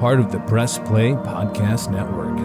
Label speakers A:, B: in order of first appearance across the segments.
A: part of the Press Play Podcast Network.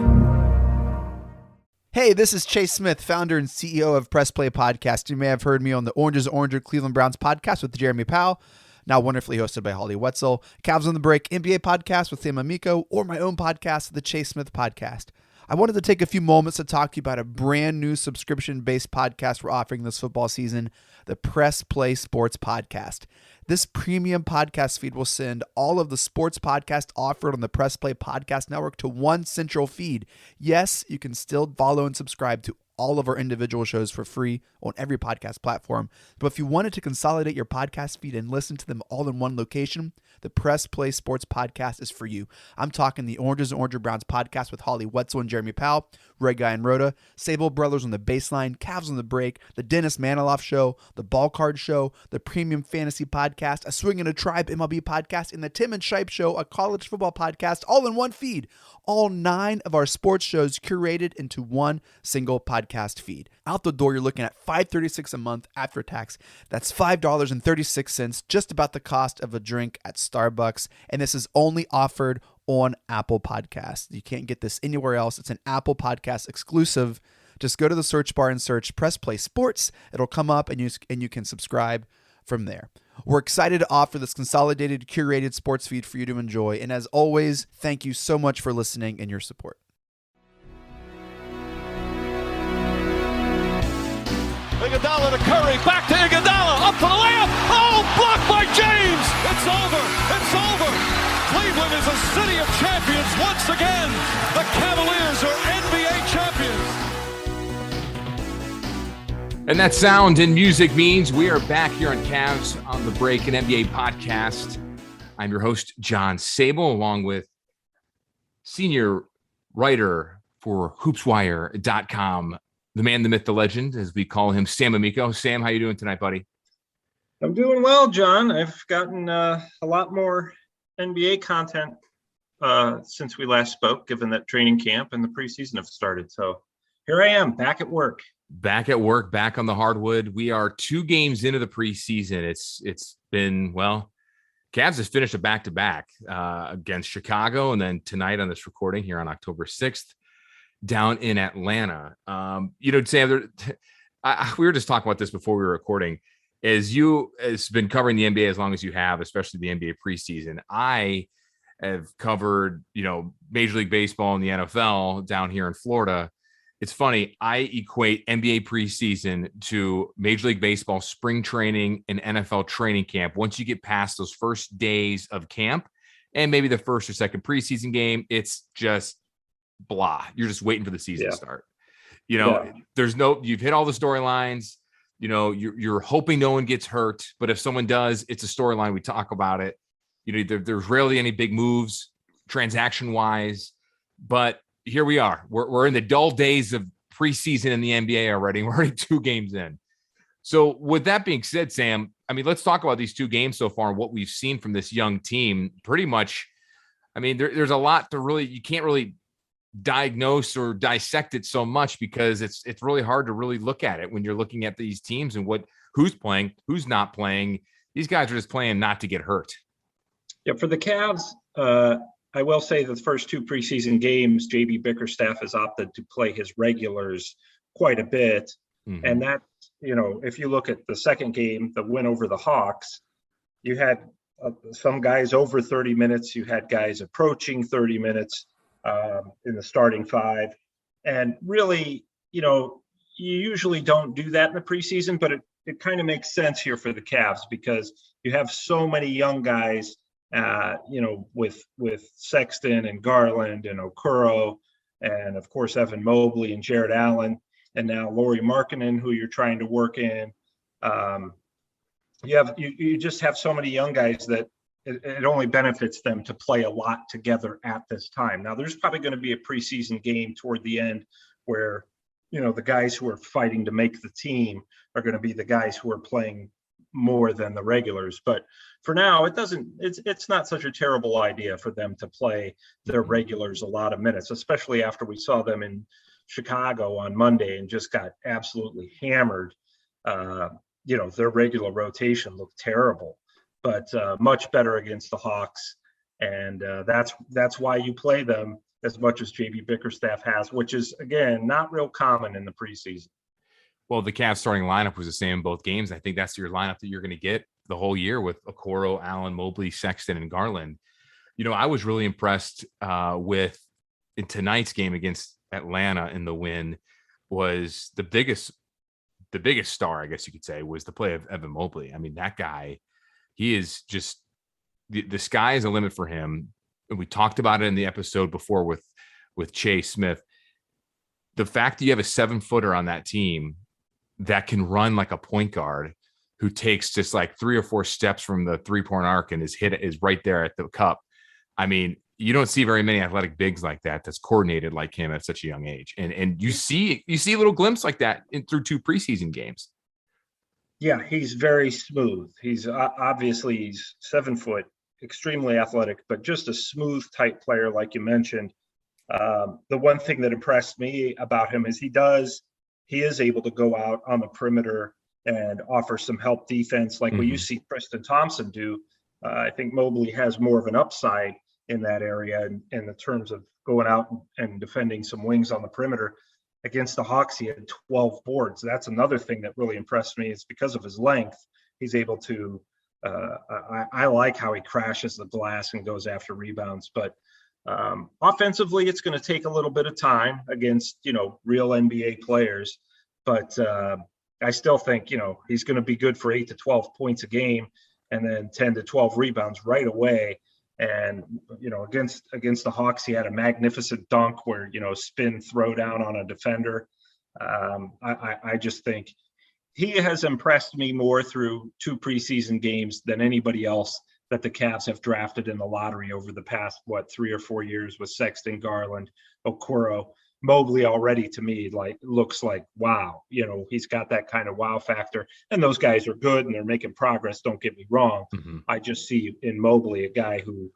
B: Hey, this is Chase Smith, founder and CEO of Press Play Podcast. You may have heard me on the Orange is Oranger Cleveland Browns podcast with Jeremy Powell, now wonderfully hosted by Holly Wetzel, Cavs on the Break NBA podcast with Sam Amico, or my own podcast, the Chase Smith Podcast. I wanted to take a few moments to talk to you about a brand new subscription-based podcast we're offering this football season, the Press Play Sports Podcast. This premium podcast feed will send all of the sports podcasts offered on the Press Play Podcast Network to one central feed. Yes, you can still follow and subscribe to all of our individual shows for free on every podcast platform. But if you wanted to consolidate your podcast feed and listen to them all in one location, the Press Play Sports Podcast is for you. I'm talking the Oranges and Oranger Browns podcast with Holly Wetzel and Jeremy Powell, Red Guy and Rhoda, Sabol Brothers on the Baseline, Cavs on the Break, the Dennis Maniloff Show, the Ball Card Show, the Premium Fantasy Podcast, a Swing and a Tribe MLB podcast, and the Tim and Shipe Show, a college football podcast, all in one feed. All 9 of our sports shows curated into one single podcast feed. Out the door, you're looking at $5.36 a month after tax. That's $5.36, just about the cost of a drink at Starbucks. And this is only offered on Apple Podcasts. You can't get this anywhere else. It's an Apple Podcast exclusive. Just go to the search bar and search Press Play Sports. It'll come up and you can subscribe from there. We're excited to offer this consolidated, curated sports feed for you to enjoy. And as always, thank you so much for listening and your support.
C: Iguodala to Curry, back to Iguodala, up for the layup. Oh, blocked by James. It's over. It's over. Cleveland is a city of champions once again. The Cavaliers are NBA champions.
D: And that sound and music means we are back here on Cavs on the Break, an NBA podcast. I'm your host, John Sabol, along with senior writer for hoopswire.com, the man, the myth, the legend, as we call him, Sam Amico. Sam, how you doing tonight, buddy?
E: I'm doing well, John. I've gotten a lot more NBA content since we last spoke, given that training camp and the preseason have started. So here I am, back at work.
D: Back at work, back on the hardwood. We are 2 games into the preseason. It's been, well, Cavs has finished a back-to-back against Chicago, and then tonight on this recording here on October 6th, down in Atlanta. Sam, we were just talking about this before we were recording. As you has been covering the NBA as long as you have, especially the NBA preseason, I have covered, Major League Baseball and the NFL down here in Florida. It's funny, I equate NBA preseason to Major League Baseball spring training and NFL training camp. Once you get past those first days of camp and maybe the first or second preseason game, it's just blah. You're just waiting for the season to start. You've hit all the storylines. You're hoping no one gets hurt, but if someone does, it's a storyline. We talk about it. There's rarely any big moves transaction-wise, but here we are. We're in the dull days of preseason in the NBA already. We're already 2 games in. So with that being said, Sam, let's talk about these 2 games so far and what we've seen from this young team. Pretty much, there's a lot to really, you can't really diagnose or dissect it so much because it's really hard to really look at it when you're looking at these teams and who's playing, who's not playing. These guys are just playing not to get hurt.
E: Yeah, for the Cavs, I will say the first 2 preseason games, JB Bickerstaff has opted to play his regulars quite a bit. Mm-hmm. And that, if you look at the second game, the win over the Hawks, you had some guys over 30 minutes. You had guys approaching 30 minutes in the starting 5. And really, you usually don't do that in the preseason, but it kind of makes sense here for the Cavs because you have so many young guys with Sexton and Garland and Okoro, and of course Evan Mobley and Jared Allen, and now Lauri Markkanen, who you're trying to work in. You just have so many young guys that it only benefits them to play a lot together at this time. Now, there's probably going to be a preseason game toward the end where the guys who are fighting to make the team are going to be the guys who are playing more than the regulars. But for now, it's not such a terrible idea for them to play their regulars a lot of minutes, especially after we saw them in Chicago on Monday and just got absolutely hammered. Their regular rotation looked terrible, but much better against the Hawks. And that's why you play them as much as JB Bickerstaff has, which is, again, not real common in the preseason.
D: Well, the Cavs starting lineup was the same in both games. I think that's your lineup that you're going to get the whole year with Okoro, Allen, Mobley, Sexton, and Garland. I was really impressed with in tonight's game against Atlanta in the win was the biggest star, I guess you could say, was the play of Evan Mobley. I mean, that guy, he is just the sky is a limit for him. And we talked about it in the episode before with Chase Smith. The fact that you have a 7-footer on that team that can run like a point guard who takes just like 3 or 4 steps from the 3-point arc and is right there at the cup. I mean, you don't see very many athletic bigs like that that's coordinated like him at such a young age. And you see a little glimpse like that through 2 preseason games.
E: Yeah, he's very smooth. He's obviously he's 7 foot, extremely athletic, but just a smooth type player, like you mentioned. The one thing that impressed me about him is he is able to go out on the perimeter and offer some help defense like what you see Tristan Thompson do. I think Mobley has more of an upside in that area in the terms of going out and defending some wings on the perimeter. Against the Hawks, he had 12 boards. That's another thing that really impressed me. It's because of his length. He's able to I like how he crashes the glass and goes after rebounds. But offensively, it's going to take a little bit of time against, real NBA players. But I still think, he's going to be good for 8 to 12 points a game and then 10 to 12 rebounds right away. And, against the Hawks, he had a magnificent dunk where, spin throw down on a defender. I just think he has impressed me more through 2 preseason games than anybody else that the Cavs have drafted in the lottery over the past, 3 or 4 years with Sexton, Garland, Okoro. Mobley already, to me, looks like, wow, he's got that kind of wow factor. And those guys are good and they're making progress. Don't get me wrong. Mm-hmm. I just see in Mobley a guy who,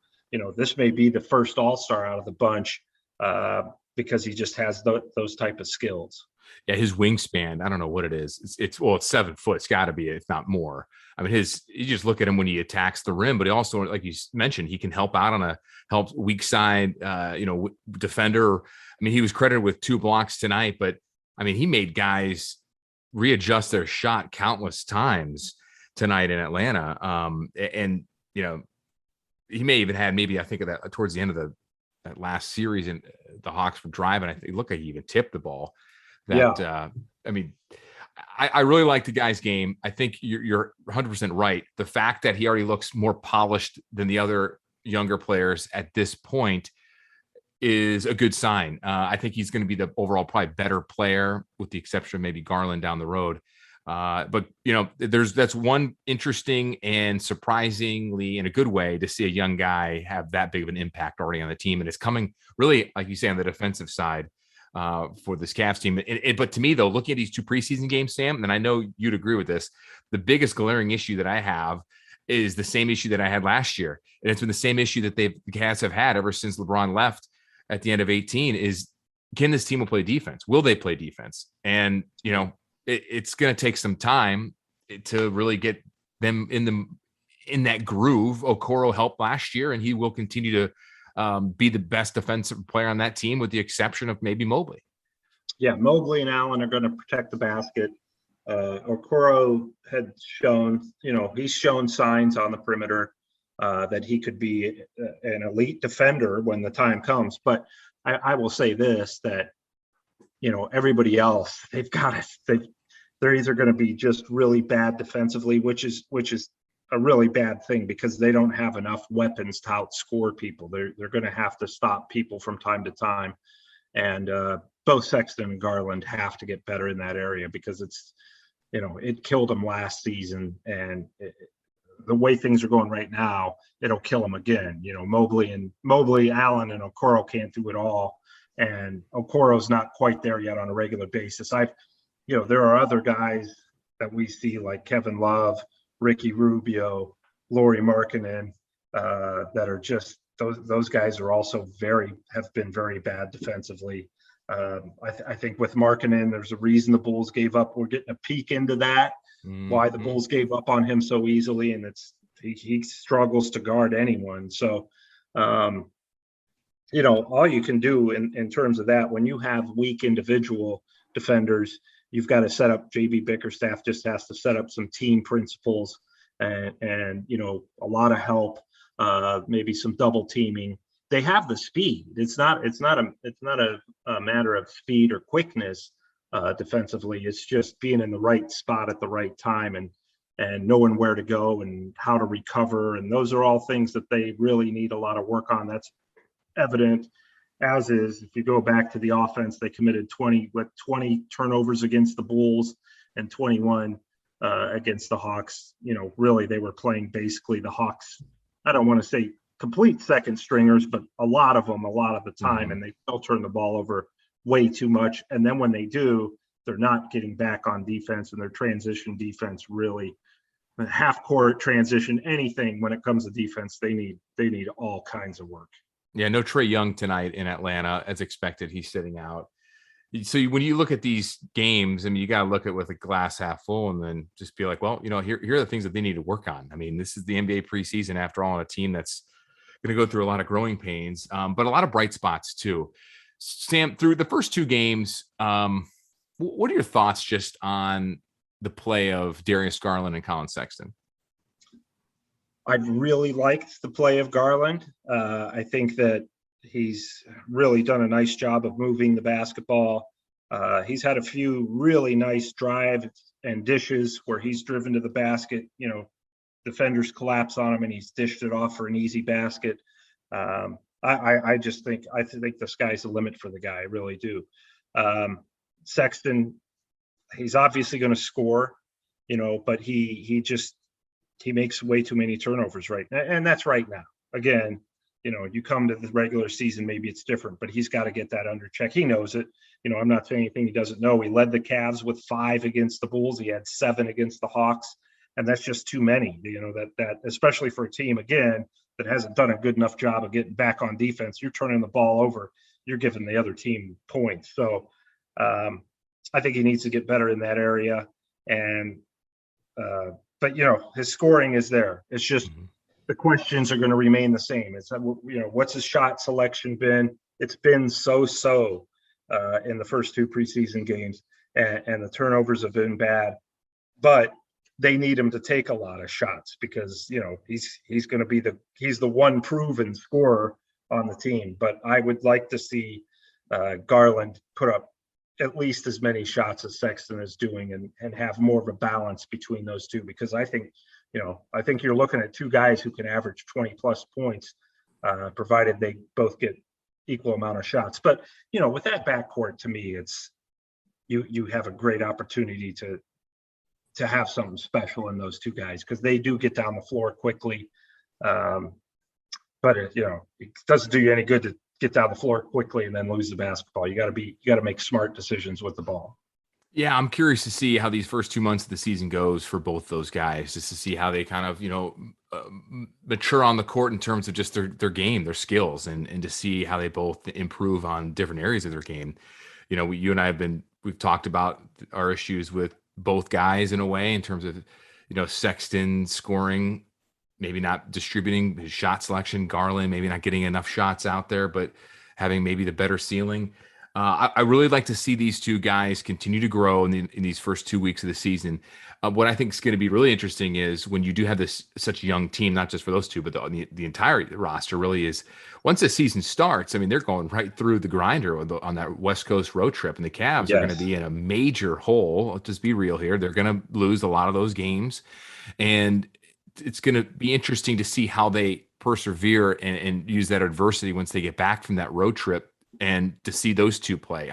E: this may be the first all-star out of the bunch because he just has those type of skills.
D: Yeah, his wingspan, I don't know what it is. It's 7 foot. It's got to be, if not more. I mean, you just look at him when he attacks the rim, but he also, like you mentioned, he can help out on a weak side, defender. I mean, he was credited with 2 blocks tonight, but I mean, he made guys readjust their shot countless times tonight in Atlanta. And he may even had I think of that towards the end of that last series, and the Hawks were driving. I think it looked like he even tipped the ball. I really like the guy's game. I think you're 100% right. The fact that he already looks more polished than the other younger players at this point is a good sign. I think he's going to be the overall probably better player, with the exception of maybe Garland down the road. But that's one interesting and surprisingly, in a good way, to see a young guy have that big of an impact already on the team. And it's coming really, like you say, on the defensive side for this Cavs team. But to me, though, looking at these 2 preseason games, Sam, and I know you'd agree with this, the biggest glaring issue that I have is the same issue that I had last year. And it's been the same issue that the Cavs have had ever since LeBron left at the end of 2018 is, can this team will play defense? Will they play defense? And, it's going to take some time to really get them in that groove. Okoro helped last year, and he will continue to be the best defensive player on that team, with the exception of maybe Mobley.
E: Yeah, Mobley and Allen are going to protect the basket. Okoro had shown, he's shown signs on the perimeter that he could be an elite defender when the time comes. But I will say this, that, everybody else, they're either going to be just really bad defensively, which is a really bad thing, because they don't have enough weapons to outscore people. They're going to have to stop people from time to time. And both Sexton and Garland have to get better in that area, because it's, it killed them last season. And the way things are going right now, it'll kill them again. Mobley, Allen, and Okoro can't do it all. And Okoro's not quite there yet on a regular basis. There are other guys that we see, like Kevin Love, Ricky Rubio, Lauri Markkanen, that are just, those guys are also have been very bad defensively. I think with Markkanen, there's a reason the Bulls gave up. We're getting a peek into that, why the Bulls gave up on him so easily, and he struggles to guard anyone. So All you can do in terms of that, when you have weak individual defenders, you've got to set up. JB Bickerstaff just has to set up some team principles and a lot of help, maybe some double teaming. They have the speed. It's not a matter of speed or quickness defensively. It's just being in the right spot at the right time and knowing where to go and how to recover. And those are all things that they really need a lot of work on. That's evident, as is, if you go back to the offense, they committed 20 turnovers against the Bulls and 21 against the Hawks. Really, they were playing basically the Hawks. I don't want to say complete second stringers, but a lot of the time, and they still turn the ball over way too much. And then when they do, they're not getting back on defense, and their transition defense really, half court transition, anything when it comes to defense, they need all kinds of work.
D: Yeah, no Trae Young tonight in Atlanta, as expected. He's sitting out. So when you look at these games, I mean, you got to look at it with a glass half full and then just be like, well, here are the things that they need to work on. I mean, this is the NBA preseason after all, on a team that's going to go through a lot of growing pains, but a lot of bright spots too. Sam, through the first two games, what are your thoughts just on the play of Darius Garland and Collin Sexton?
E: I've really liked the play of Garland. I think that he's really done a nice job of moving the basketball. He's had a few really nice drives and dishes where he's driven to the basket. Defenders collapse on him and he's dished it off for an easy basket. I think the sky's the limit for the guy. I really do. Sexton, he's obviously going to score, but he makes way too many turnovers right now. And that's right now. Again, you come to the regular season, maybe it's different, but he's got to get that under check. He knows it. I'm not saying anything he doesn't know. He led the Cavs with 5 against the Bulls. He had 7 against the Hawks. And that's just too many, that especially for a team, again, that hasn't done a good enough job of getting back on defense. You're turning the ball over. You're giving the other team points. So I think he needs to get better in that area. And, but his scoring is there. It's just the questions are going to remain the same. It's what's his shot selection been? It's been so in the first 2 preseason games, and the turnovers have been bad. But they need him to take a lot of shots because he's going to be he's the one proven scorer on the team. But I would like to see Garland put up at least as many shots as Sexton is doing and have more of a balance between those two, because I think you're looking at 2 guys who can average 20 plus points, provided they both get equal amount of shots. But, with that backcourt, to me, it's you have a great opportunity to have something special in those 2 guys, because they do get down the floor quickly. But it doesn't do you any good to get down the floor quickly and then lose the basketball. You got to make smart decisions with the ball.
D: Yeah, I'm curious to see how these first 2 months of the season goes for both those guys, just to see how they kind of, mature on the court in terms of just their game, their skills, and to see how they both improve on different areas of their game. You and I we've talked about our issues with both guys in a way, in terms of, Sexton scoring, maybe not distributing his shot selection, Garland maybe not getting enough shots out there, but having maybe the better ceiling. I really like to see these 2 guys continue to grow in these first 2 weeks of the season. What I think is going to be really interesting is when you do have such a young team, not just for those 2, but the entire roster really is, once the season starts, I mean, they're going right through the grinder on that West Coast road trip, and the Cavs are going to be in a major hole. Let's just be real here. They're going to lose a lot of those games, and it's going to be interesting to see how they persevere and use that adversity once they get back from that road trip, and to see those 2 play.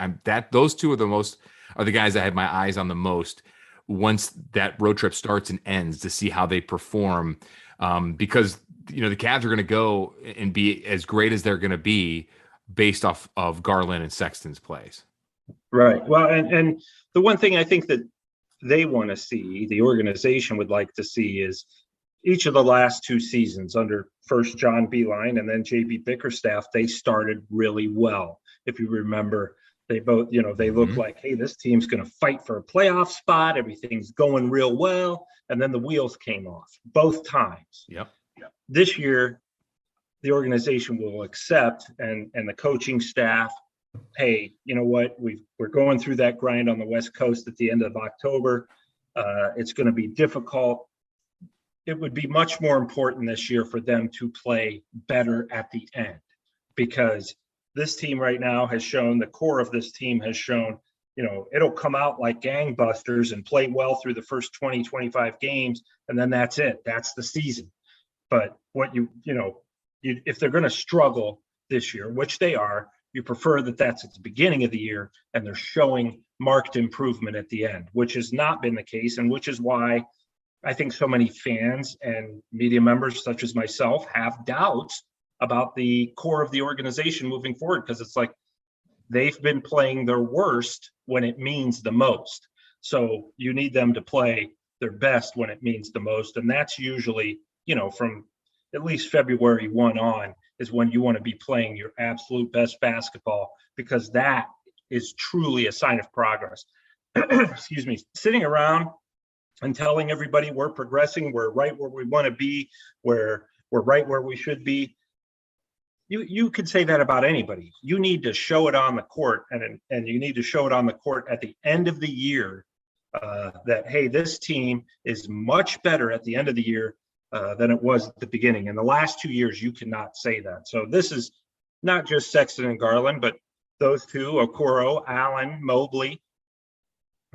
D: Those 2 are the guys I have my eyes on the most once that road trip starts and ends, to see how they perform, because the Cavs are going to go and be as great as they're going to be based off of Garland and Sexton's plays.
E: Right. Well, and the one thing I think that they want to see, the organization would like to see, is each of the last 2 seasons under first John Beilein and then JB Bickerstaff, they started really well. If you remember, they both, they look like, hey, this team's going to fight for a playoff spot. Everything's going real well. And then the wheels came off both times.
D: Yep.
E: This year, the organization will accept and the coaching staff, hey, you know what, we're going through that grind on the West Coast at the end of October. It's going to be difficult. It would be much more important this year for them to play better at the end, because this team right now has shown, the core of this team has shown, it'll come out like gangbusters and play well through the first 20, 25 games. And then that's it. That's the season. But what if they're going to struggle this year, which they are, you prefer that that's at the beginning of the year and they're showing marked improvement at the end, which has not been the case. And which is why I think so many fans and media members such as myself have doubts about the core of the organization moving forward, because it's like they've been playing their worst when it means the most. So you need them to play their best when it means the most. And that's usually, from at least February 1 on is when you want to be playing your absolute best basketball, because that is truly a sign of progress. Excuse me. Sitting around and telling everybody we're progressing, we're right where we want to be, we're right where we should be. You could say that about anybody. You need to show it on the court, and you need to show it on the court at the end of the year that, hey, this team is much better at the end of the year than it was at the beginning. In the last 2 years, you cannot say that. So this is not just Sexton and Garland, but those two, Okoro, Allen, Mobley,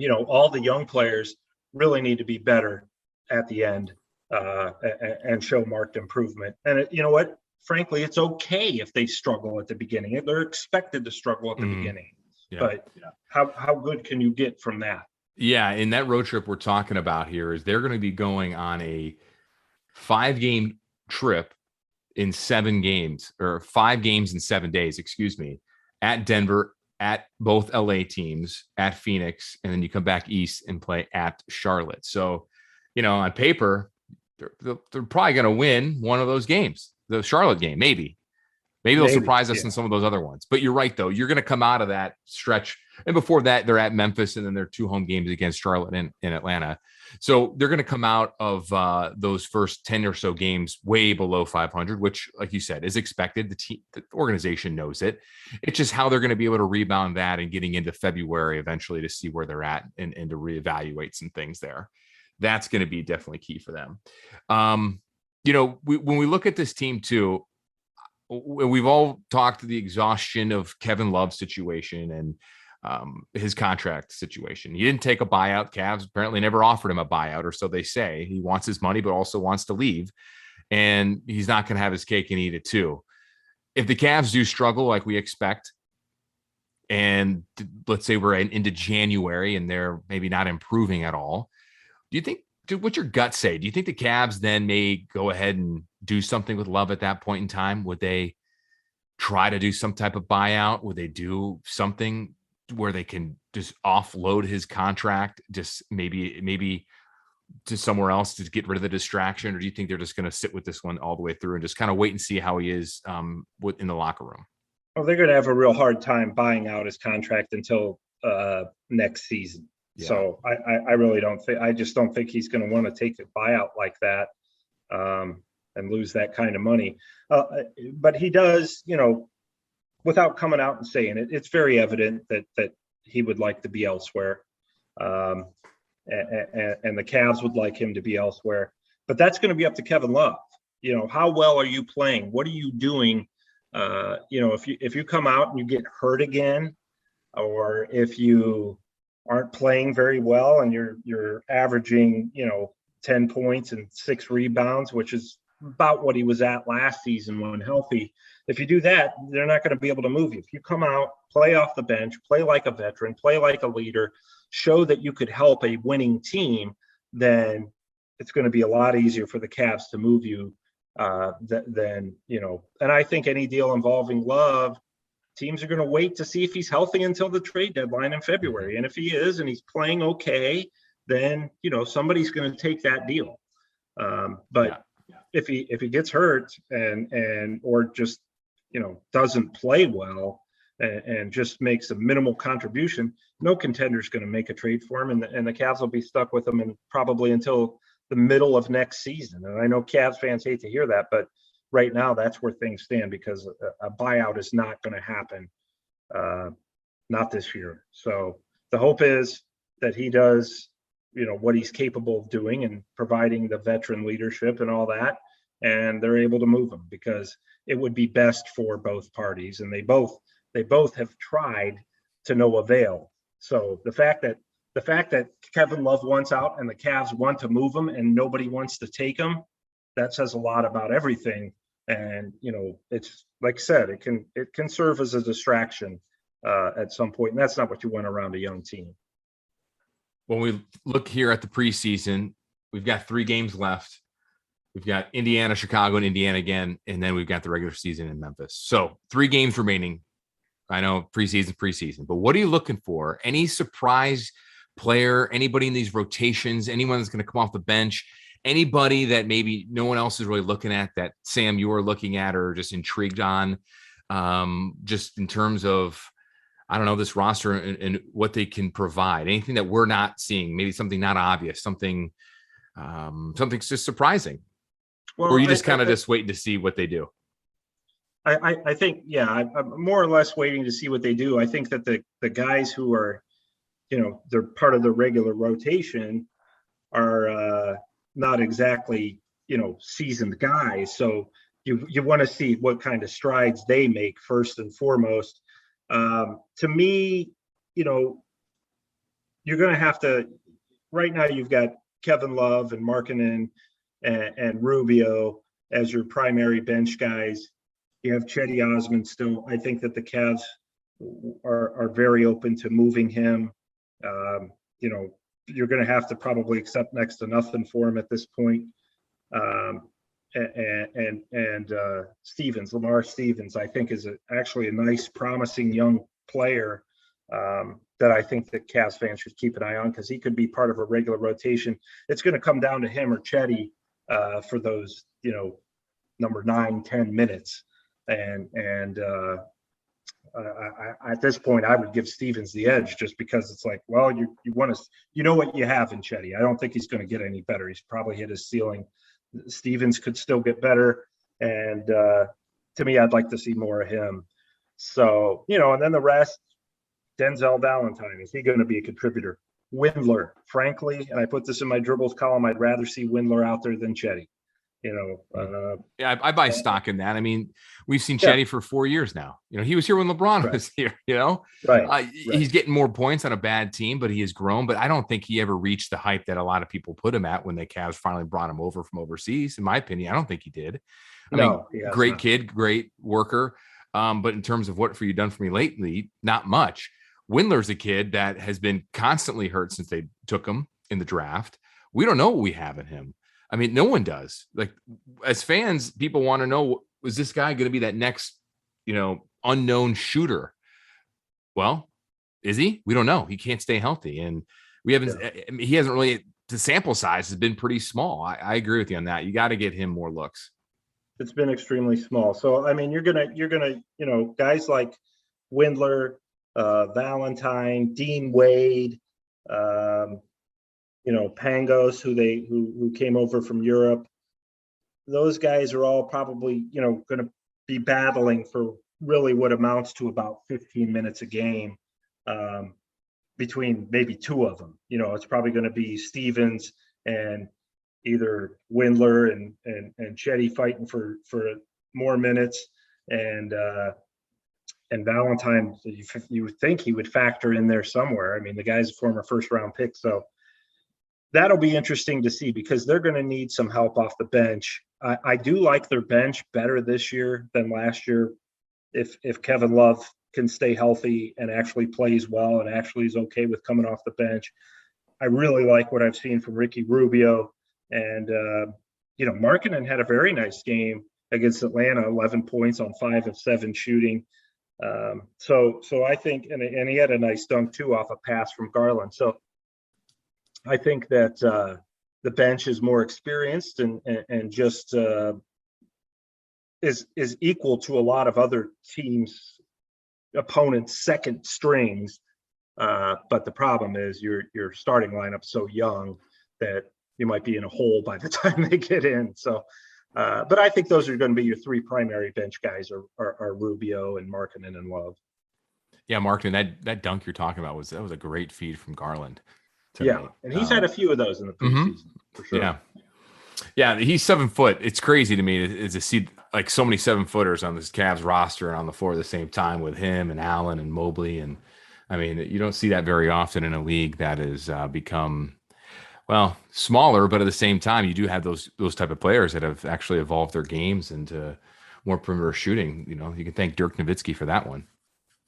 E: all the young players really need to be better at the end and show marked improvement. And you know what? Frankly, it's okay if they struggle at the beginning. They're expected to struggle at the beginning. Yeah. But how good can you get from that?
D: Yeah, and that road trip we're talking about here is they're going to be going on a 5-game trip in 7 games, or 5 games in 7 days, at Denver, at both LA teams, at Phoenix, and then you come back east and play at Charlotte. So, on paper, they're probably going to win one of those games. The Charlotte game, maybe they'll surprise us in some of those other ones. But you're right, though. You're going to come out of that stretch. And before that, they're at Memphis, and then they're 2 home games against Charlotte and Atlanta. So they're going to come out of those first 10 or so games way below 500, which, like you said, is expected. The organization knows it. It's just how they're going to be able to rebound that and getting into February eventually to see where they're at and to reevaluate some things there. That's going to be definitely key for them. When we look at this team too, we've all talked to the exhaustion of Kevin Love's situation and his contract situation. He didn't take a buyout. Cavs apparently never offered him a buyout, or so they say. He wants his money, but also wants to leave, and he's not going to have his cake and eat it too. If the Cavs do struggle like we expect, and let's say we're into January and they're maybe not improving at all, do you think, what's your gut say? Do you think the Cavs then may go ahead and do something with Love at that point in time? Would they try to do some type of buyout? Would they do something where they can just offload his contract, just maybe to somewhere else to get rid of the distraction? Or do you think they're just going to sit with this one all the way through and just kind of wait and see how he is in the locker room?
E: Well, they're going to have a real hard time buying out his contract until next season. Yeah. So I really just don't think he's going to want to take a buyout like that and lose that kind of money. But he does, without coming out and saying it, it's very evident that he would like to be elsewhere. And the Cavs would like him to be elsewhere. But that's going to be up to Kevin Love. How well are you playing? What are you doing? If you come out and you get hurt again, or if you aren't playing very well and you're averaging 10 points and 6 rebounds, which is about what he was at last season when healthy. If you do that, they're not going to be able to move you. If you come out, play off the bench, play like a veteran, play like a leader, show that you could help a winning team, then it's going to be a lot easier for the Cavs to move you than. And I think any deal involving Love, teams are going to wait to see if he's healthy until the trade deadline in February. And if he is and he's playing okay, then, somebody's going to take that deal. But if he gets hurt and or just, doesn't play well and just makes a minimal contribution, no contender's going to make a trade for him. And the Cavs will be stuck with him and probably until the middle of next season. And I know Cavs fans hate to hear that, but right now that's where things stand, because a buyout is not going to happen, not this year. So the hope is that he does, what he's capable of doing and providing the veteran leadership and all that, and they're able to move him, because it would be best for both parties. And they both have tried to no avail. So the fact that Kevin Love wants out and the Cavs want to move him and nobody wants to take him, that says a lot about everything. And, it's like I said, it can serve as a distraction at some point. And that's not what you want around a young team.
D: When we look here at the preseason, we've got 3 games left. We've got Indiana, Chicago, and Indiana again. And then we've got the regular season in Memphis. So 3 games remaining. I know preseason, but what are you looking for? Any surprise player, anybody in these rotations, anyone that's going to come off the bench, anybody that maybe no one else is really looking at that, Sam, you are looking at or just intrigued on, just in terms of, I don't know, this roster and what they can provide, anything that we're not seeing, maybe something not obvious, something's just surprising, or you just kind of just waiting to see what they do?
E: I think, yeah, I'm more or less waiting to see what they do. I think that the guys who are, they're part of the regular rotation are not exactly, seasoned guys. So you want to see what kind of strides they make first and foremost. To me, you're going to have to, right now you've got Kevin Love and Markkanen and Rubio as your primary bench guys. You have Cedi Osman still. I think that the Cavs are very open to moving him. You're going to have to probably accept next to nothing for him at this point. And Lamar Stevens, I think is actually a nice, promising young player that I think that Cavs fans should keep an eye on, because he could be part of a regular rotation. It's going to come down to him or Cedi for those, number 9, 10 minutes. And at this point, I would give Stevens the edge, just because it's like, well, you want to, what you have in Cedi. I don't think he's going to get any better. He's probably hit his ceiling. Stevens could still get better. And to me, I'd like to see more of him. So, and then the rest, Denzel Valentine, is he going to be a contributor? Windler, frankly, and I put this in my dribbles column, I'd rather see Windler out there than Cedi.
D: Yeah, I buy stock in that. I mean, we've seen Cedi for 4 years now. He was here when LeBron was here.
E: Right.
D: He's getting more points on a bad team, but he has grown. But I don't think he ever reached the hype that a lot of people put him at when the Cavs finally brought him over from overseas. In my opinion, I don't think he did. I mean, great kid, great worker. But in terms of what for you done for me lately, not much. Windler's a kid that has been constantly hurt since they took him in the draft. We don't know what we have in him. I mean, no one does. Like, as fans, people want to know, is this guy going to be that next, unknown shooter? Well, is he? We don't know. He can't stay healthy. And he hasn't really, the sample size has been pretty small. I agree with you on that. You got to get him more looks.
E: It's been extremely small. So, I mean, you're going to, guys like Windler, Valentine, Dean Wade, Pangos, who came over from Europe. Those guys are all probably, going to be battling for really what amounts to about 15 minutes a game between maybe 2 of them. It's probably going to be Stevens and either Windler and Cedi fighting for more minutes, and Valentine, you would think he would factor in there somewhere. I mean, the guy's a former first-round pick, so that'll be interesting to see, because they're going to need some help off the bench. I do like their bench better this year than last year. If Kevin Love can stay healthy and actually plays well and actually is okay with coming off the bench, I really like what I've seen from Ricky Rubio. And, Markkanen had a very nice game against Atlanta, 11 points on 5 of 7 shooting. So I think, and he had a nice dunk too off a pass from Garland. So I think that the bench is more experienced and just is equal to a lot of other teams' opponents' second strings. But the problem is your starting lineup so young that you might be in a hole by the time they get in. So But I think those are going to be your three primary bench guys are Rubio and Markkanen and Love.
D: Yeah, Markkanen, that dunk you're talking about was a great feed from Garland tonight.
E: Yeah, and he's had a few of those in the preseason for sure.
D: Yeah, he's 7 foot. It's crazy to me to see like so many 7-footers on this Cavs roster and on the floor at the same time with him and Allen and Mobley. And I mean, you don't see that very often in a league that has become, well, smaller, but at the same time, you do have those type of players that have actually evolved their games into more perimeter shooting. You know, you can thank Dirk Nowitzki for that one.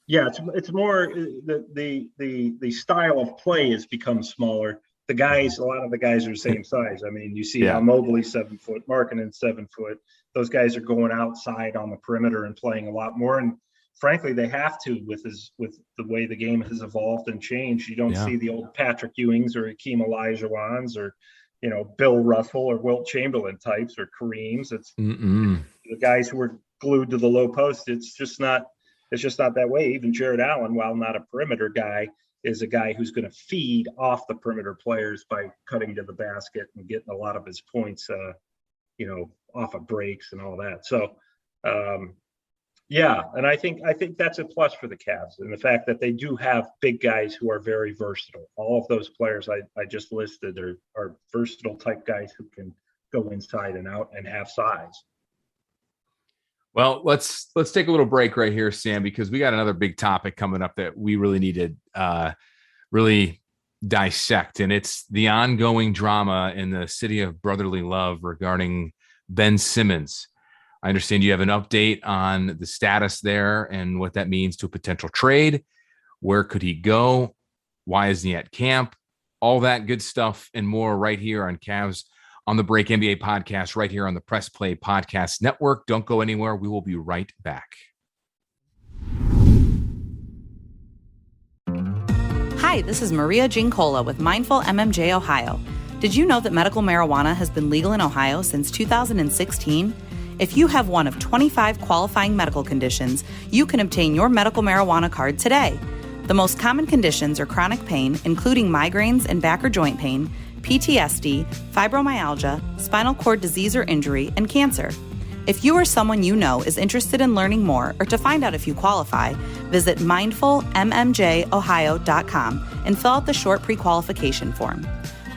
E: Yeah, it's more the style of play has become smaller. A lot of the guys are the same size. I mean, you see how Mobley's 7 foot, Markkanen's 7 foot. Those guys are going outside on the perimeter and playing a lot more. And frankly, they have to with the way the game has evolved and changed. You don't see the old Patrick Ewings or Hakeem Olajuwons or, you know, Bill Russell or Wilt Chamberlain types or Kareems. It's the guys who are glued to the low post. It's just not that way. Even Jared Allen, while not a perimeter guy, is a guy who's going to feed off the perimeter players by cutting to the basket and getting a lot of his points, off of breaks and all that. So, and I think that's a plus for the Cavs, and the fact that they do have big guys who are very versatile. All of those players I just listed are versatile type guys who can go inside and out and have size.
D: Well, let's take a little break right here, Sam, because we got another big topic coming up that we really need to really dissect, and it's the ongoing drama in the city of brotherly love regarding Ben Simmons. I understand you have an update on the status there and what that means to a potential trade. Where could he go? Why isn't he at camp? All that good stuff and more right here on Cavs on the Break NBA podcast, right here on the Press Play Podcast Network. Don't go anywhere. We will be right back.
F: Hi, this is Maria Gincola with Mindful MMJ Ohio. Did you know that medical marijuana has been legal in Ohio since 2016? If you have one of 25 qualifying medical conditions, you can obtain your medical marijuana card today. The most common conditions are chronic pain, including migraines and back or joint pain, PTSD, fibromyalgia, spinal cord disease or injury, and cancer. If you or someone you know is interested in learning more or to find out if you qualify, visit mindfulmmjohio.com and fill out the short pre-qualification form.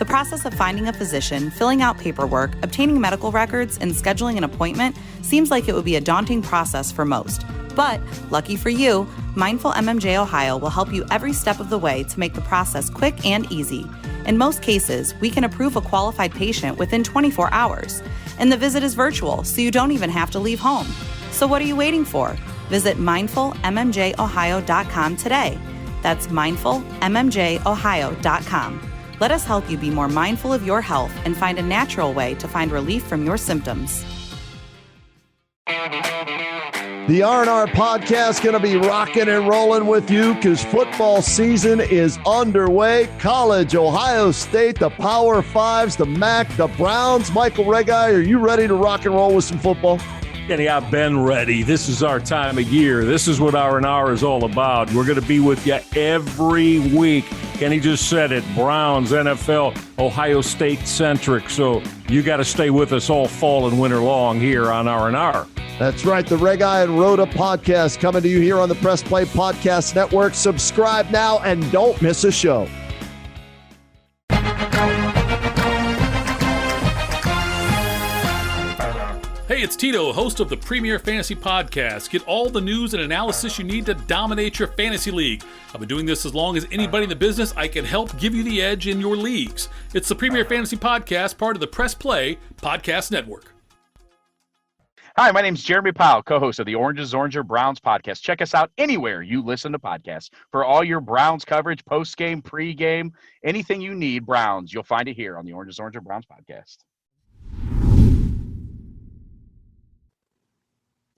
F: The process of finding a physician, filling out paperwork, obtaining medical records, and scheduling an appointment seems like it would be a daunting process for most. But, lucky for you, Mindful MMJ Ohio will help you every step of the way to make the process quick and easy. In most cases, we can approve a qualified patient within 24 hours. And the visit is virtual, so you don't even have to leave home. So what are you waiting for? Visit mindfulmmjohio.com today. That's mindfulmmjohio.com. Let us help you be more mindful of your health and find a natural way to find relief from your symptoms.
G: The R&R podcast going to be rocking and rolling with you because football season is underway. College, Ohio State, the Power Fives, the MAC, the Browns. Michael Regai, are you ready to rock and roll with some football?
H: Kenny, I've been ready. This is our time of year. This is what R&R is all about. We're going to be with you every week. Kenny just said it, Browns, NFL, Ohio State centric. So you got to stay with us all fall and winter long here on R&R.
G: That's right. The Regai and Rhoda podcast coming to you here on the Press Play Podcast Network. Subscribe now and don't miss a show.
I: Hey, it's Tito, host of the Premier Fantasy Podcast. Get all the news and analysis you need to dominate your fantasy league. I've been doing this as long as anybody in the business. I can help give you the edge in your leagues. It's the Premier Fantasy Podcast, part of the Press Play Podcast Network.
J: Hi, my name is Jeremy Powell, co-host of the Oranges, Oranger, Browns podcast. Check us out anywhere you listen to podcasts. For all your Browns coverage, post-game, pre-game, anything you need Browns, you'll find it here on the Oranges, Oranger, Browns podcast.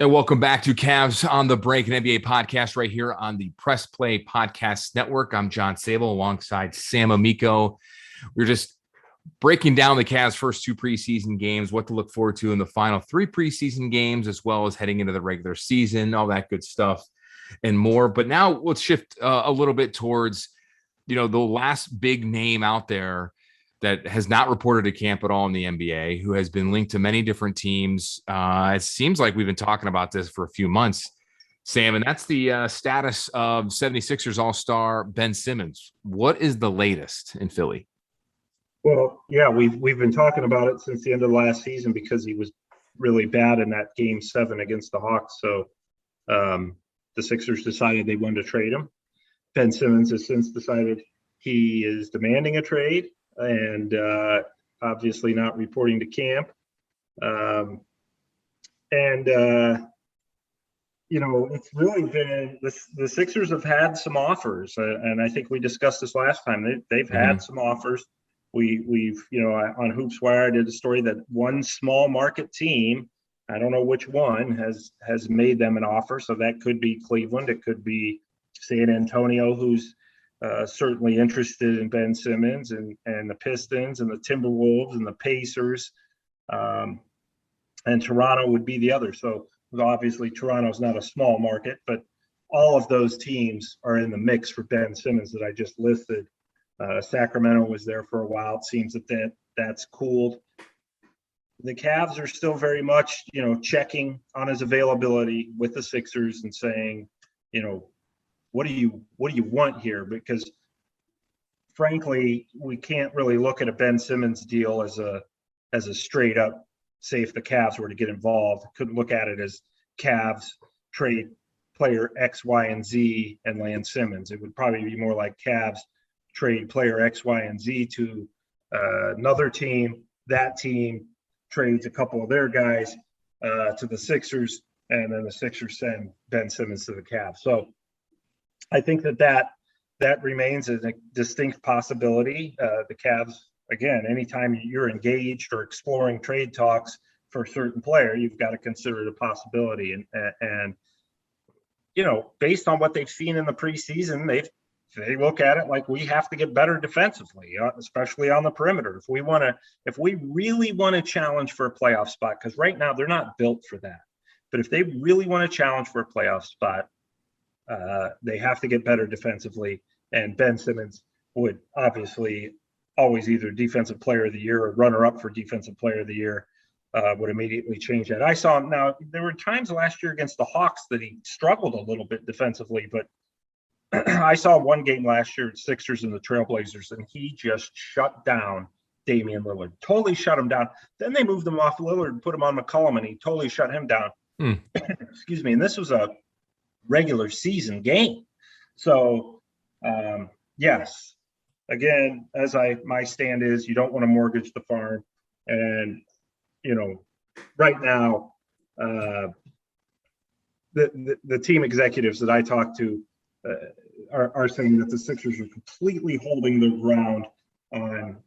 D: And welcome back to Cavs on the Break, an NBA podcast right here on the Press Play Podcast Network. I'm John Sabol alongside Sam Amico. We're just breaking down the Cavs' first two preseason games, what to look forward to in the final three preseason games, as well as heading into the regular season, all that good stuff and more. But now let's shift a little bit towards, the last big name out there that has not reported to camp at all in the NBA, who has been linked to many different teams. It seems like we've been talking about this for a few months, Sam, and that's the status of 76ers All-Star Ben Simmons. What is the latest in Philly?
E: Well, yeah, we've been talking about it since the end of last season because he was really bad in that Game 7 against the Hawks. So the Sixers decided they wanted to trade him. Ben Simmons has since decided he is demanding a trade and obviously not reporting to camp. It's really been the Sixers have had some offers, and I think we discussed this last time. They've had some offers. We've on HoopsWire I did a story that one small market team, I don't know which one, has made them an offer. So that could be Cleveland, it could be San Antonio, who's certainly interested in Ben Simmons, and the Pistons and the Timberwolves and the Pacers, and Toronto would be the other. So obviously Toronto's not a small market, but all of those teams are in the mix for Ben Simmons that I just listed. Sacramento was there for a while. It seems that's cooled. The Cavs are still very much, checking on his availability with the Sixers and saying, what do you want here? Because frankly, we can't really look at a Ben Simmons deal as a straight up, say if the Cavs were to get involved, couldn't look at it as Cavs trade player X, Y, and Z and land Simmons. It would probably be more like Cavs trade player X, Y, and Z to another team. That team trades a couple of their guys to the Sixers, and then the Sixers send Ben Simmons to the Cavs. So I think that remains a distinct possibility. The Cavs, again, anytime you're engaged or exploring trade talks for a certain player, you've got to consider it a possibility. And based on what they've seen in the preseason, they look at it like we have to get better defensively, especially on the perimeter. If we really want to challenge for a playoff spot, because right now they're not built for that. But if they really want to challenge for a playoff spot, they have to get better defensively. And Ben Simmons would obviously always either defensive player of the year or runner up for defensive player of the year, would immediately change that. I saw him. Now, there were times last year against the Hawks that he struggled a little bit defensively, but I saw one game last year, Sixers and the Trailblazers, and he just shut down Damian Lillard. Totally shut him down. Then they moved him off Lillard and put him on McCollum, and he totally shut him down. Excuse me. And this was a regular season game. So, yes, again, my stand is you don't want to mortgage the farm. And, right now, the team executives that I talk to, are saying that the Sixers are completely holding their ground on,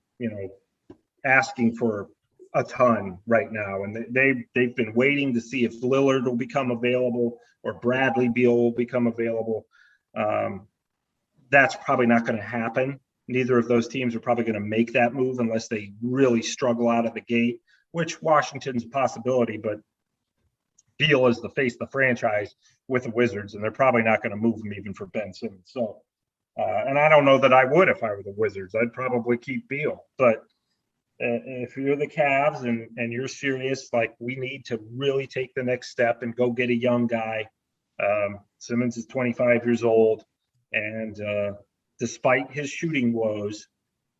E: asking for a ton right now. And they've been waiting to see if Lillard will become available or Bradley Beal will become available. That's probably not going to happen. Neither of those teams are probably going to make that move unless they really struggle out of the gate, which Washington's a possibility, but Beal is the face of the franchise with the Wizards, and they're probably not going to move him even for Ben Simmons. So, and I don't know that I would if I were the Wizards. I'd probably keep Beal. But if you're the Cavs and you're serious, like we need to really take the next step and go get a young guy. Simmons is 25 years old, and despite his shooting woes,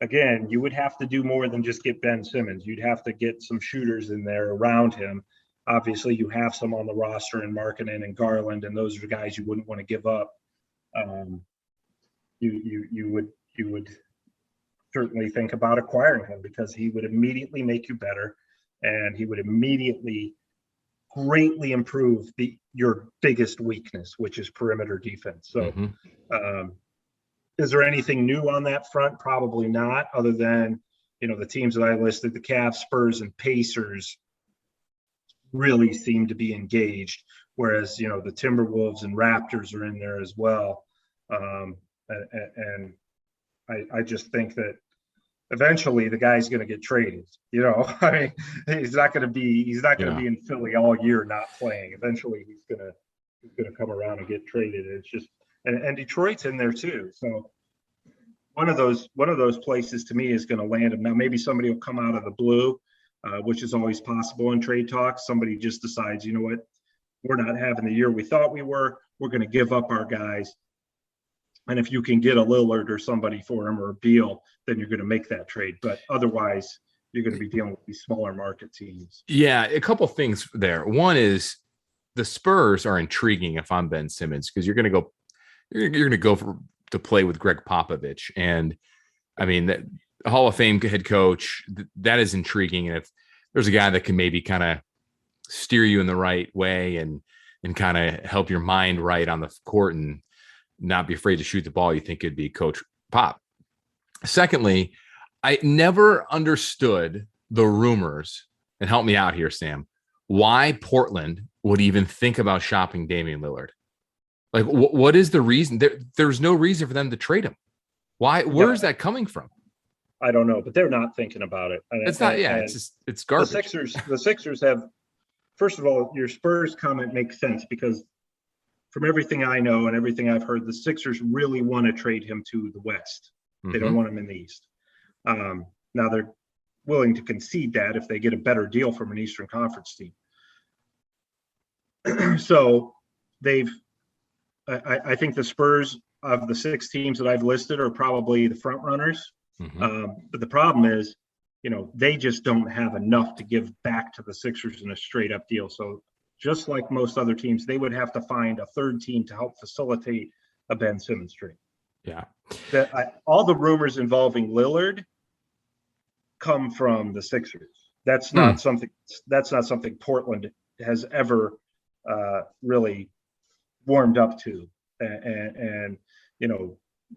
E: again, you would have to do more than just get Ben Simmons. You'd have to get some shooters in there around him. Obviously, you have some on the roster in Markkanen and Garland, and those are guys you wouldn't want to give up. You would certainly think about acquiring him because he would immediately make you better, and he would immediately greatly improve your biggest weakness, which is perimeter defense. So, is there anything new on that front? Probably not, other than the teams that I listed, the Cavs, Spurs, and Pacers really seem to be engaged, whereas the Timberwolves and Raptors are in there as well. And I just think that eventually the guy's going to get traded. I mean, he's not going to be in Philly all year not playing. Eventually he's going to come around and get traded. It's just and Detroit's in there too. So one of those places to me is going to land him. Now, maybe somebody will come out of the blue, which is always possible in trade talks. Somebody just decides, you know what, we're not having the year we thought we were. We're going to give up our guys. And if you can get a Lillard or somebody for him or a Beal, then you're going to make that trade. But otherwise, you're going to be dealing with these smaller market teams.
D: Yeah, a couple things there. One is the Spurs are intriguing if I'm Ben Simmons, because you're going to go to play with Greg Popovich. And I mean, that Hall of Fame head coach, that is intriguing. And if there's a guy that can maybe kind of steer you in the right way and kind of help your mind right on the court and not be afraid to shoot the ball, you think it'd be Coach Pop. Secondly, I never understood the rumors, and help me out here, Sam, why Portland would even think about shopping Damian Lillard. Like, what is the reason? There's no reason for them to trade him. Why? Where is that coming from?
E: I don't know, but they're not thinking about it.
D: It's not. Yeah, it's garbage.
E: The Sixers have. First of all, your Spurs comment makes sense because from everything I know and everything I've heard, the Sixers really want to trade him to the West. They don't want him in the East. Now they're willing to concede that if they get a better deal from an Eastern Conference team. So I think the Spurs of the 6 teams that I've listed are probably the front runners. But the problem is, they just don't have enough to give back to the Sixers in a straight up deal. So just like most other teams, they would have to find a third team to help facilitate a Ben Simmons trade.
D: Yeah.
E: All the rumors involving Lillard come from the Sixers. That's not something Portland has ever really warmed up to. And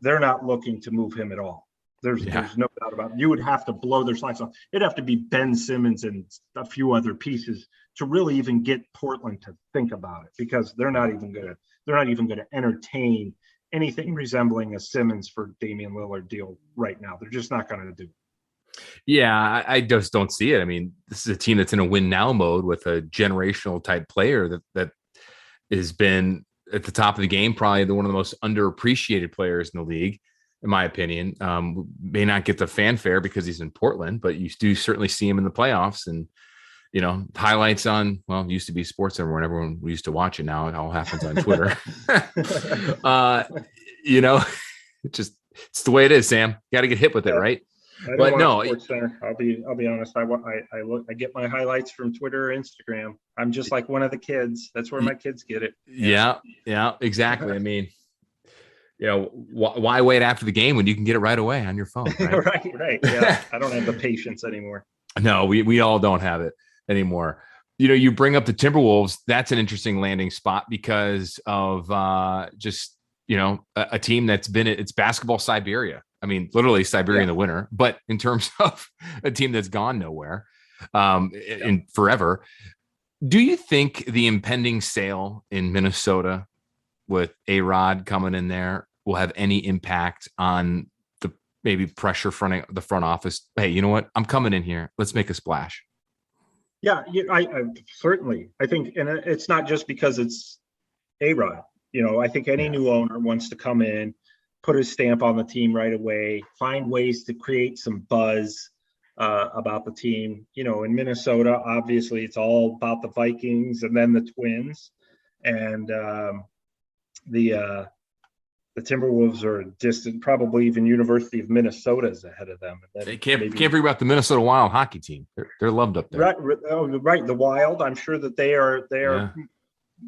E: they're not looking to move him at all. There's no doubt about it. You would have to blow their socks off. It'd have to be Ben Simmons and a few other pieces to really even get Portland to think about it, because they're not even going to entertain anything resembling a Simmons for Damian Lillard deal right now. They're just not going to do it.
D: Yeah, I just don't see it. I mean, this is a team that's in a win now mode with a generational type player that has been at the top of the game, probably one of the most underappreciated players in the league, in my opinion. May not get the fanfare because he's in Portland, but you do certainly see him in the playoffs. And, highlights on, used to be Sports Center when everyone used to watch it. Now it all happens on Twitter. It's the way it is, Sam. You got to get hit with it, right? But no,
E: Center. I'll be honest. I get my highlights from Twitter or Instagram. I'm just like one of the kids. That's where my kids get it.
D: Yeah, exactly. I mean, why wait after the game when you can get it right away on your phone? Right?
E: right. Yeah, I don't have the patience anymore.
D: No, we all don't have it anymore. You bring up the Timberwolves. That's an interesting landing spot because of a team that's been it's basketball Siberia. I mean, literally Siberia in the winter, but in terms of a team that's gone nowhere in forever. Do you think the impending sale in Minnesota with A-Rod coming in there will have any impact on the maybe pressure fronting the front office? Hey, you know what? I'm coming in here. Let's make a splash.
E: Yeah, I certainly. I think, and it's not just because it's A-Rod. I think any new owner wants to come in, put his stamp on the team right away, find ways to create some buzz about the team. In Minnesota, obviously it's all about the Vikings and then the Twins, and the Timberwolves are distant. Probably even University of Minnesota is ahead of them.
D: They can't forget about the Minnesota Wild hockey team. They're loved up there.
E: Right. The Wild. I'm sure that they are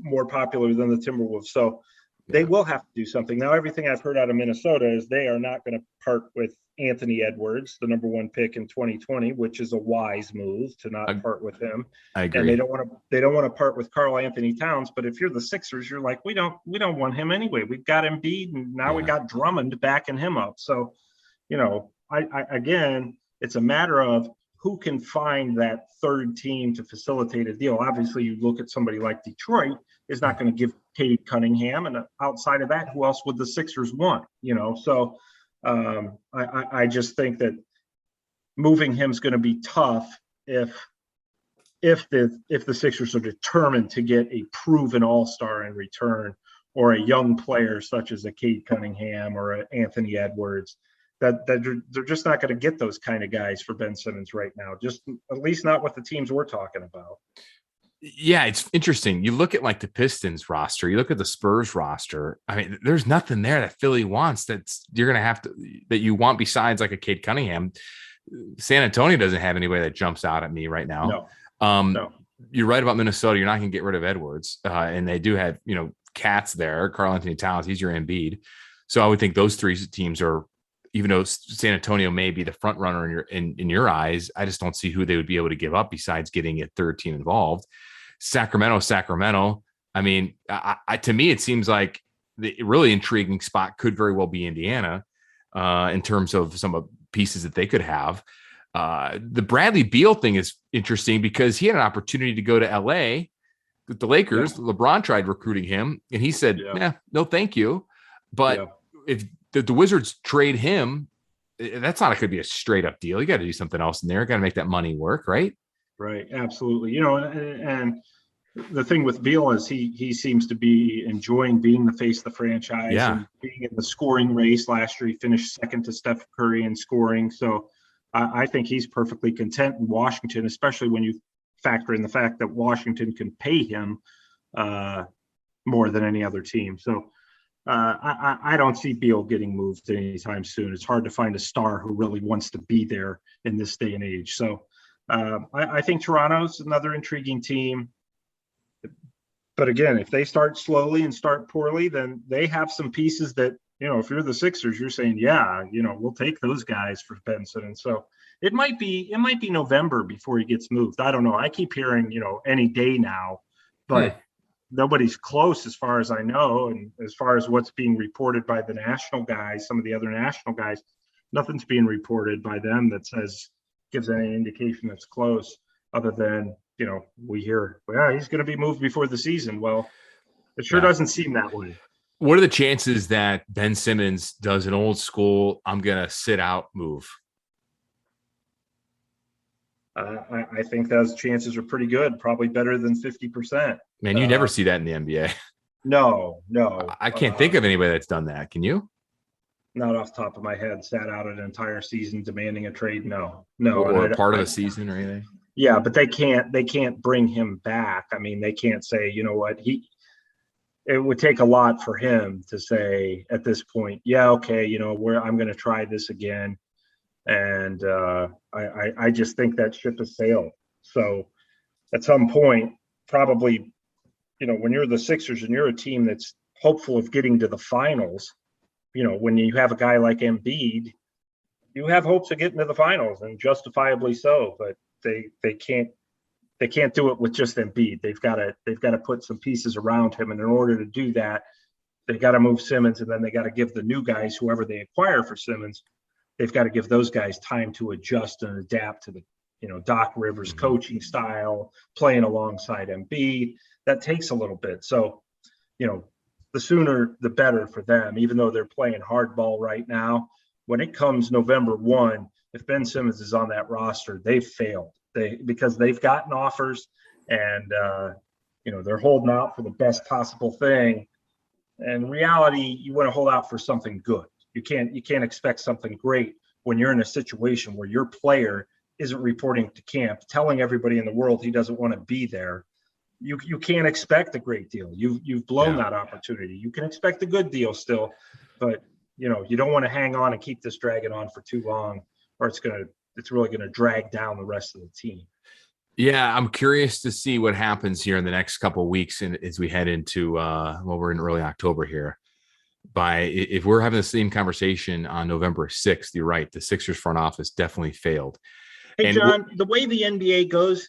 E: more popular than the Timberwolves. So they will have to do something. Now, everything I've heard out of Minnesota is they are not going to part with Anthony Edwards, the number 1 pick in 2020, which is a wise move to not part with him.
D: I agree.
E: And they don't want to part with Karl Anthony Towns. But if you're the Sixers, you're like, we don't want him anyway. We've got Embiid, and now we got Drummond backing him up. So, again, it's a matter of who can find that third team to facilitate a deal. Obviously, you look at somebody like Detroit is not going to give Cade Cunningham, and outside of that, who else would the Sixers want? So I just think that moving him is going to be tough if the Sixers are determined to get a proven all-star in return, or a young player such as a Cade Cunningham or an Anthony Edwards. that they're just not going to get those kind of guys for Ben Simmons right now. Just at least not with the teams we're talking about.
D: Yeah, it's interesting. You look at like the Pistons roster, you look at the Spurs roster. I mean, there's nothing there that Philly wants that you want besides like a Cade Cunningham. San Antonio doesn't have anybody that jumps out at me right now.
E: No.
D: You're right about Minnesota. You're not going to get rid of Edwards. And they do have, Cats there, Karl Anthony Towns, he's your Embiid. So I would think those three teams are, even though San Antonio may be the front runner in your eyes, I just don't see who they would be able to give up besides getting a third team involved. Sacramento. I mean, to me, it seems like the really intriguing spot could very well be Indiana in terms of some of pieces that they could have. The Bradley Beal thing is interesting because he had an opportunity to go to LA with the Lakers. Yeah. LeBron tried recruiting him and he said, no, thank you. But if the Wizards trade him, that's not going to be a straight up deal. You got to do something else in there. Got to make that money work. Right.
E: Right. Absolutely. And the thing with Beal is he seems to be enjoying being the face of the franchise and being in the scoring race. Last year, he finished second to Steph Curry in scoring. So I think he's perfectly content in Washington, especially when you factor in the fact that Washington can pay him more than any other team. So I don't see Beal getting moved anytime soon. It's hard to find a star who really wants to be there in this day and age. So I think Toronto's another intriguing team. But again, if they start slowly and start poorly, then they have some pieces that, if you're the Sixers, you're saying, we'll take those guys for Ben Simmons. So it might be November before he gets moved. I don't know. I keep hearing, any day now, but nobody's close as far as I know. And as far as what's being reported by the national guys, some of the other national guys, nothing's being reported by them that gives any indication that's close, other than, we hear, he's going to be moved before the season. Well, it sure doesn't seem that way.
D: What are the chances that Ben Simmons does an old school, I'm going to sit out move?
E: I think those chances are pretty good, probably better than 50%.
D: Man, you never see that in the NBA.
E: No.
D: I can't think of anybody that's done that. Can you?
E: Not off the top of my head. Sat out an entire season demanding a trade. No.
D: Or part of a season or anything.
E: Yeah, but they can't bring him back. I mean, they can't say, you know what, it would take a lot for him to say at this point, I'm going to try this again. And I just think that ship has sailed. So at some point, probably, when you're the Sixers and you're a team that's hopeful of getting to the finals, when you have a guy like Embiid, you have hopes of getting to the finals, and justifiably so. But they can't do it with just Embiid. They've got to put some pieces around him, and in order to do that, they got to move Simmons, and then they got to give the new guys, whoever they acquire for Simmons, they've got to give those guys time to adjust and adapt to the Doc Rivers coaching style, playing alongside Embiid. That takes a little bit. So, the sooner the better for them, even though they're playing hardball right now. When it comes November 1, if Ben Simmons is on that roster, they've failed. Because they've gotten offers and, they're holding out for the best possible thing. And in reality, you want to hold out for something good. You can't expect something great when you're in a situation where your player isn't reporting to camp, telling everybody in the world he doesn't want to be there. You can't expect a great deal. You've blown that opportunity. You can expect a good deal still, but you don't want to hang on and keep this dragging on for too long, or it's really going to drag down the rest of the team.
D: Yeah, I'm curious to see what happens here in the next couple of weeks, and as we head into we're in early October here. If we're having the same conversation on November 6th, you're right. The Sixers front office definitely failed.
E: Hey, John, the way the NBA goes,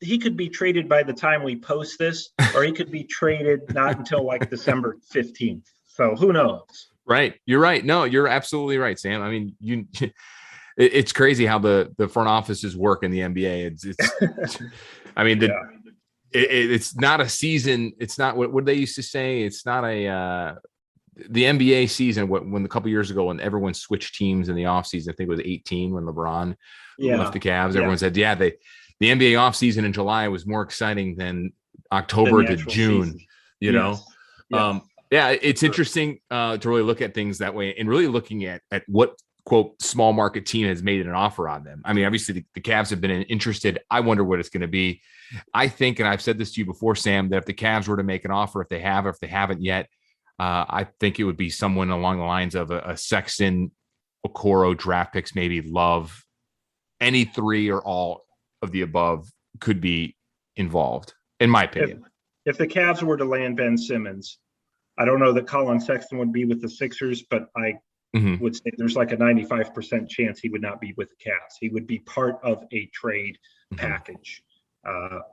E: he could be traded by the time we post this, or he could be traded not until like December 15th. So who knows? Right.
D: You're right. No, you're absolutely right, Sam. I mean, it's crazy how the front offices work in the NBA. It's I mean, it's not a season. It's not what they used to say. It's not the NBA season. When a couple years ago, when everyone switched teams in the offseason, I think it was 18 when LeBron left the Cavs. Everyone said, the NBA offseason in July was more exciting than October to June,
E: season.
D: It's interesting to really look at things that way, and really looking at what quote small market team has made an offer on them. I mean, obviously the Cavs have been interested. I wonder what it's going to be. I think, and I've said this to you before, Sam, that if the Cavs were to make an offer, if they have, or if they haven't yet, I think it would be someone along the lines of a Sexton, Okoro, draft picks, maybe Love. Any three or all of the above could be involved, in my opinion.
E: If the Cavs were to land Ben Simmons, I don't know that Collin Sexton would be with the Sixers, but I would say there's like a 95% chance he would not be with the Cavs. He would be part of a trade package,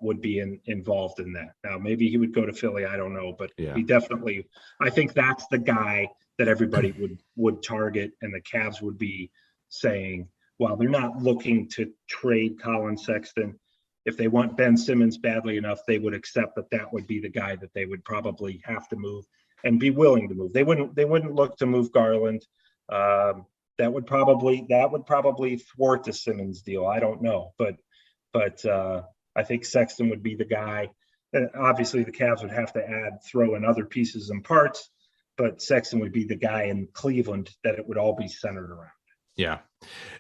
E: would be involved in that. Now, maybe he would go to Philly. I don't know, but he definitely, I think that's the guy that everybody would target, and the Cavs would be saying, while they're not looking to trade Collin Sexton, if they want Ben Simmons badly enough, they would accept that would be the guy that they would probably have to move and be willing to move. They wouldn't look to move Garland. That would probably thwart the Simmons deal. I don't know, but I think Sexton would be the guy. And obviously, the Cavs would have to throw in other pieces and parts, but Sexton would be the guy in Cleveland that it would all be centered around.
D: Yeah.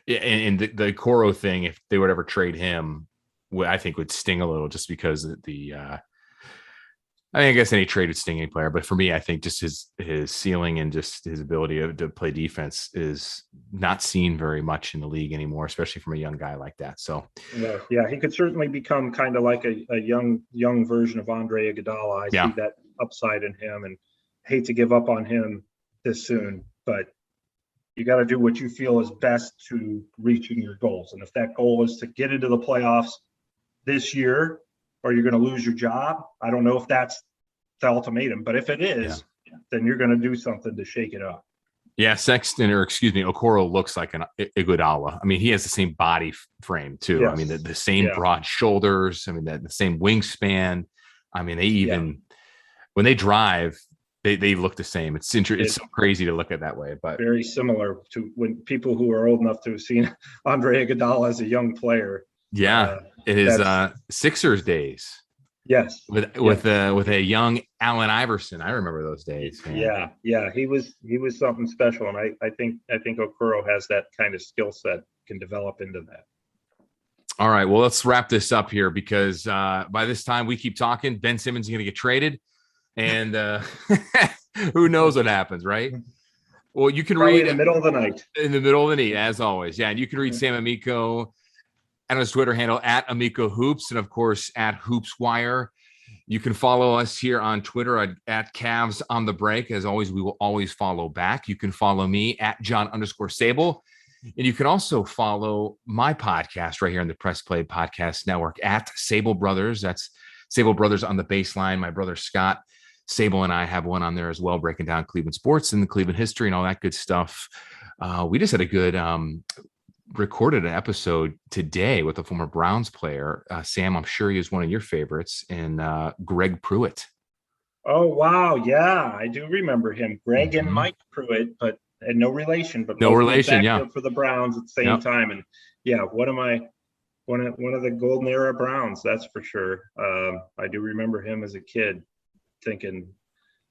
D: And the Okoro thing, if they would ever trade him, I think would sting a little, just because I guess any trade would sting any player. But for me, I think just his ceiling and just his ability to play defense is not seen very much in the league anymore, especially from a young guy like that. So yeah, he could certainly become kind of like a young version of Andre Iguodala. I see that upside in him, and hate to give up on him this soon, but you got to do what you feel is best to reaching your goals. And if that goal is to get into the playoffs this year, or you're going to lose your job, I don't know if that's the ultimatum, but if it is, then you're going to do something to shake it up. Yeah, Okoro looks like an Iguodala. I mean, he has the same body frame too. Yes. I mean, the same broad shoulders. I mean, the same wingspan. I mean, they even when they drive, they look the same. It's so crazy to look at that way, but
E: very similar to when people who are old enough to have seen Andre Iguodala as a young player.
D: Yeah, it is Sixers days.
E: Yes,
D: with a young Allen Iverson. I remember those days. Man.
E: Yeah, he was something special, and I think Okoro has that kind of skill set, can develop into that.
D: All right, well, let's wrap this up here, because by this time we keep talking, Ben Simmons is going to get traded, and who knows what happens, right? Well, you can read
E: in the middle of the night.
D: In the middle of the night, as always. Yeah, and you can read Sam Amico on his Twitter handle at Amico Hoops, and of course at HoopsWire. You can follow us here on Twitter at Cavs on the Break. As always, we will always follow back. You can follow me at John_Sabol. And you can also follow my podcast right here on the Press Play Podcast Network at Sabol Brothers. That's Sabol Brothers on the Baseline. My brother Scott Sabol and I have one on there as well, breaking down Cleveland sports and the Cleveland history and all that good stuff. We just had a good recorded an episode today with a former Browns player. Sam, I'm sure he is one of your favorites, and Greg Pruitt.
E: Oh, wow. Yeah, I do remember him. Greg and Mike Pruitt, but no relation. But
D: no relation,
E: for the Browns at the same time. And one of the golden era Browns, that's for sure. I do remember him as a kid thinking,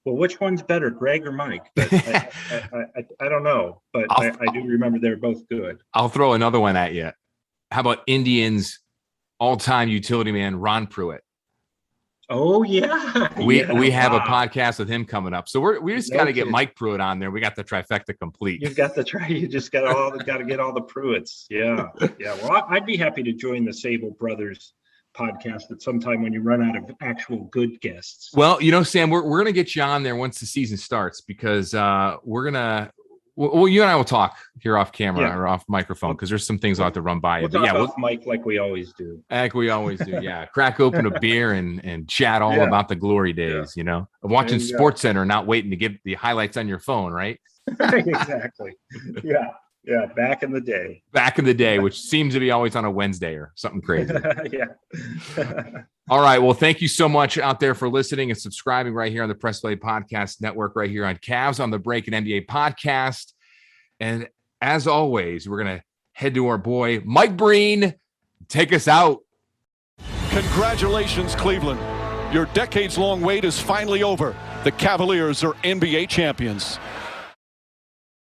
E: well, which one's better, Greg or Mike? But I don't know, but I do remember they're both good.
D: I'll throw another one at you. How about Indians all-time utility man, Ron Pruitt?
E: Oh, yeah.
D: We have a podcast with him coming up. So we just got to get Mike Pruitt on there. We got the trifecta complete.
E: You just got to get all the Pruitts. Yeah. Yeah. Well, I'd be happy to join the Sabol Brothers podcast at some time when you run out of actual good guests.
D: Well, Sam, we're going to get you on there once the season starts, because we're going to, you and I will talk here off camera or off microphone, because there's some things I'll have to run by you.
E: But off mic like we always do.
D: Yeah. Crack open a beer and chat all about the glory days, of watching SportsCenter, not waiting to get the highlights on your phone, right?
E: Exactly. Yeah, back in the day. Which
D: seems to be always on a Wednesday or something crazy.
E: Yeah.
D: All right. Well, thank you so much out there for listening and subscribing right here on the Press Play Podcast Network, right here on Cavs on the Break and NBA Podcast. And as always, we're going to head to our boy, Mike Breen. Take us out.
C: Congratulations, Cleveland. Your decades-long wait is finally over. The Cavaliers are NBA champions.